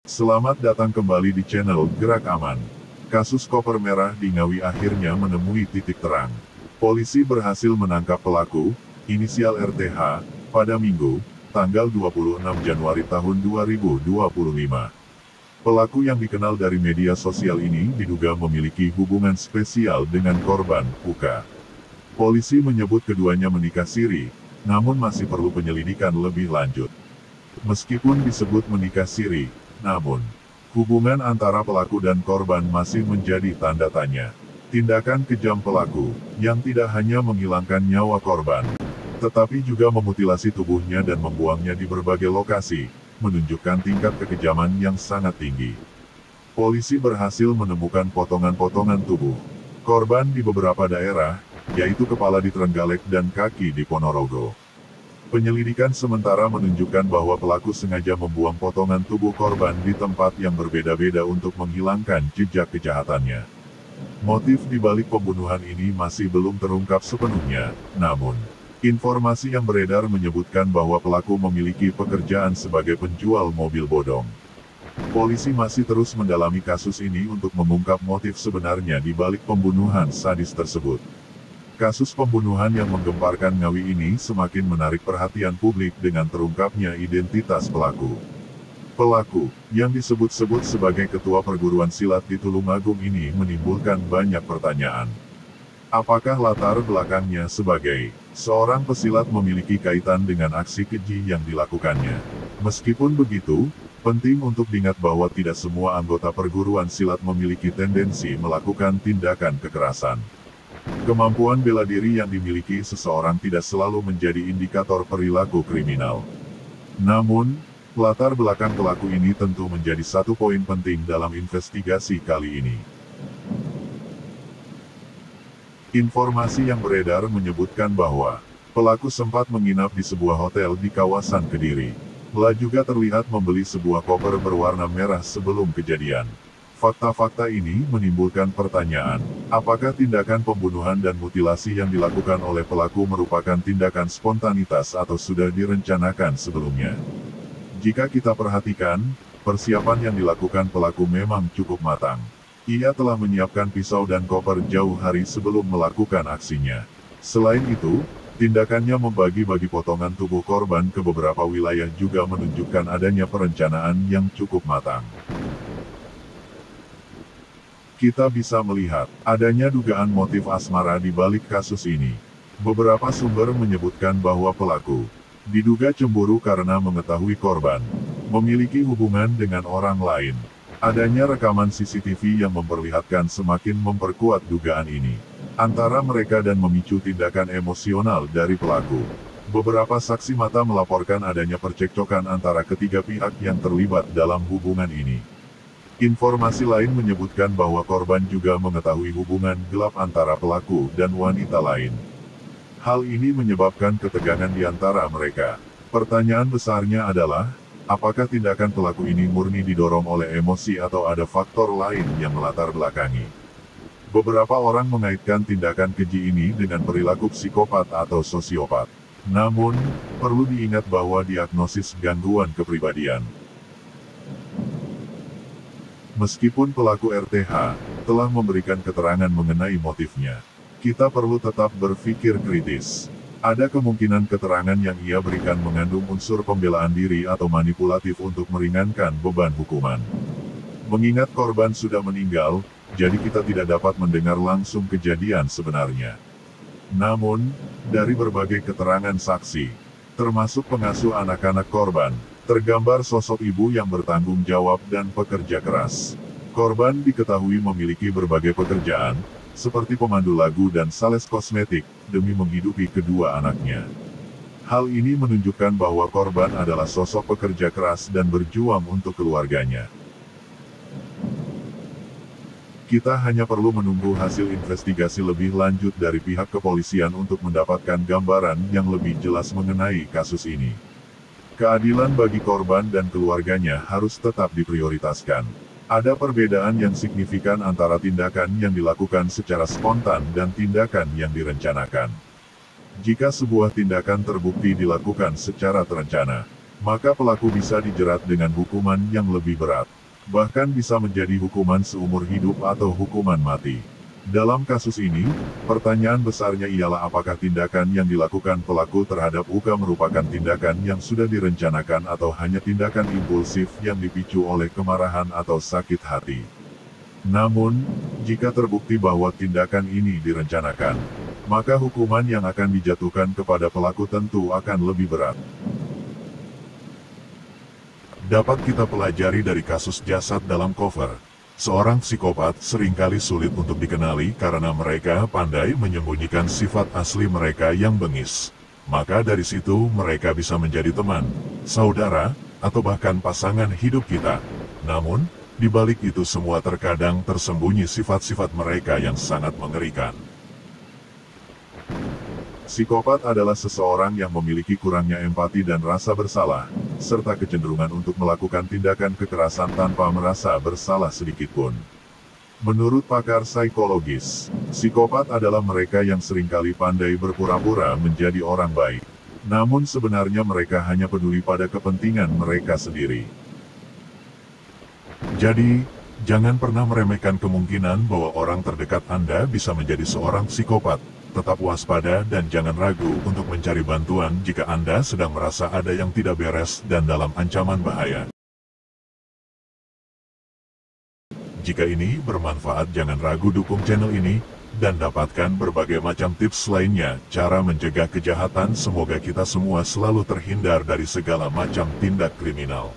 Selamat datang kembali di channel Gerak Aman. Kasus koper merah di Ngawi akhirnya menemui titik terang. Polisi berhasil menangkap pelaku, inisial RTH, pada Minggu, tanggal 26 Januari tahun 2025. Pelaku yang dikenal dari media sosial ini diduga memiliki hubungan spesial dengan korban, UK. Polisi menyebut keduanya menikah siri, namun masih perlu penyelidikan lebih lanjut. Meskipun disebut menikah siri, namun, hubungan antara pelaku dan korban masih menjadi tanda tanya. Tindakan kejam pelaku, yang tidak hanya menghilangkan nyawa korban, tetapi juga memutilasi tubuhnya dan membuangnya di berbagai lokasi, menunjukkan tingkat kekejaman yang sangat tinggi. Polisi berhasil menemukan potongan-potongan tubuh korban di beberapa daerah, yaitu kepala di Trenggalek dan kaki di Ponorogo. Penyelidikan sementara menunjukkan bahwa pelaku sengaja membuang potongan tubuh korban di tempat yang berbeda-beda untuk menghilangkan jejak kejahatannya. Motif di balik pembunuhan ini masih belum terungkap sepenuhnya, namun, informasi yang beredar menyebutkan bahwa pelaku memiliki pekerjaan sebagai penjual mobil bodong. Polisi masih terus mendalami kasus ini untuk mengungkap motif sebenarnya di balik pembunuhan sadis tersebut. Kasus pembunuhan yang menggemparkan Ngawi ini semakin menarik perhatian publik dengan terungkapnya identitas pelaku. Pelaku, yang disebut-sebut sebagai ketua perguruan silat di Tulungagung ini menimbulkan banyak pertanyaan. Apakah latar belakangnya sebagai seorang pesilat memiliki kaitan dengan aksi keji yang dilakukannya? Meskipun begitu, penting untuk diingat bahwa tidak semua anggota perguruan silat memiliki tendensi melakukan tindakan kekerasan. Kemampuan bela diri yang dimiliki seseorang tidak selalu menjadi indikator perilaku kriminal. Namun, latar belakang pelaku ini tentu menjadi satu poin penting dalam investigasi kali ini. Informasi yang beredar menyebutkan bahwa pelaku sempat menginap di sebuah hotel di kawasan Kediri. Lah juga terlihat membeli sebuah koper berwarna merah sebelum kejadian. Fakta-fakta ini menimbulkan pertanyaan, apakah tindakan pembunuhan dan mutilasi yang dilakukan oleh pelaku merupakan tindakan spontanitas atau sudah direncanakan sebelumnya? Jika kita perhatikan, persiapan yang dilakukan pelaku memang cukup matang. Ia telah menyiapkan pisau dan koper jauh hari sebelum melakukan aksinya. Selain itu, tindakannya membagi-bagi potongan tubuh korban ke beberapa wilayah juga menunjukkan adanya perencanaan yang cukup matang. Kita bisa melihat, adanya dugaan motif asmara di balik kasus ini. Beberapa sumber menyebutkan bahwa pelaku diduga cemburu karena mengetahui korban memiliki hubungan dengan orang lain. Adanya rekaman CCTV yang memperlihatkan semakin memperkuat dugaan ini antara mereka dan memicu tindakan emosional dari pelaku. Beberapa saksi mata melaporkan adanya percekcokan antara ketiga pihak yang terlibat dalam hubungan ini. Informasi lain menyebutkan bahwa korban juga mengetahui hubungan gelap antara pelaku dan wanita lain. Hal ini menyebabkan ketegangan di antara mereka. Pertanyaan besarnya adalah, apakah tindakan pelaku ini murni didorong oleh emosi atau ada faktor lain yang melatar belakangi? Beberapa orang mengaitkan tindakan keji ini dengan perilaku psikopat atau sosiopat. Namun, perlu diingat bahwa diagnosis gangguan kepribadian. Meskipun pelaku RTH telah memberikan keterangan mengenai motifnya, kita perlu tetap berpikir kritis. Ada kemungkinan keterangan yang ia berikan mengandung unsur pembelaan diri atau manipulatif untuk meringankan beban hukuman. Mengingat korban sudah meninggal, jadi kita tidak dapat mendengar langsung kejadian sebenarnya. Namun, dari berbagai keterangan saksi, termasuk pengasuh anak-anak korban, tergambar sosok ibu yang bertanggung jawab dan pekerja keras. Korban diketahui memiliki berbagai pekerjaan, seperti pemandu lagu dan sales kosmetik, demi menghidupi kedua anaknya. Hal ini menunjukkan bahwa korban adalah sosok pekerja keras dan berjuang untuk keluarganya. Kita hanya perlu menunggu hasil investigasi lebih lanjut dari pihak kepolisian untuk mendapatkan gambaran yang lebih jelas mengenai kasus ini. Keadilan bagi korban dan keluarganya harus tetap diprioritaskan. Ada perbedaan yang signifikan antara tindakan yang dilakukan secara spontan dan tindakan yang direncanakan. Jika sebuah tindakan terbukti dilakukan secara terencana, maka pelaku bisa dijerat dengan hukuman yang lebih berat. Bahkan bisa menjadi hukuman seumur hidup atau hukuman mati. Dalam kasus ini, pertanyaan besarnya ialah apakah tindakan yang dilakukan pelaku terhadap Uka merupakan tindakan yang sudah direncanakan atau hanya tindakan impulsif yang dipicu oleh kemarahan atau sakit hati. Namun, jika terbukti bahwa tindakan ini direncanakan, maka hukuman yang akan dijatuhkan kepada pelaku tentu akan lebih berat. Dapat kita pelajari dari kasus jasad dalam cover. Seorang psikopat seringkali sulit untuk dikenali karena mereka pandai menyembunyikan sifat asli mereka yang bengis. Maka dari situ mereka bisa menjadi teman, saudara, atau bahkan pasangan hidup kita. Namun, di balik itu semua terkadang tersembunyi sifat-sifat mereka yang sangat mengerikan. Psikopat adalah seseorang yang memiliki kurangnya empati dan rasa bersalah, serta kecenderungan untuk melakukan tindakan kekerasan tanpa merasa bersalah sedikitpun. Menurut pakar psikologis, psikopat adalah mereka yang seringkali pandai berpura-pura menjadi orang baik. Namun sebenarnya mereka hanya peduli pada kepentingan mereka sendiri. Jadi, jangan pernah meremehkan kemungkinan bahwa orang terdekat Anda bisa menjadi seorang psikopat. Tetap waspada dan jangan ragu untuk mencari bantuan jika Anda sedang merasa ada yang tidak beres dan dalam ancaman bahaya. Jika ini bermanfaat, jangan ragu dukung channel ini, dan dapatkan berbagai macam tips lainnya, cara mencegah kejahatan. Semoga kita semua selalu terhindar dari segala macam tindak kriminal.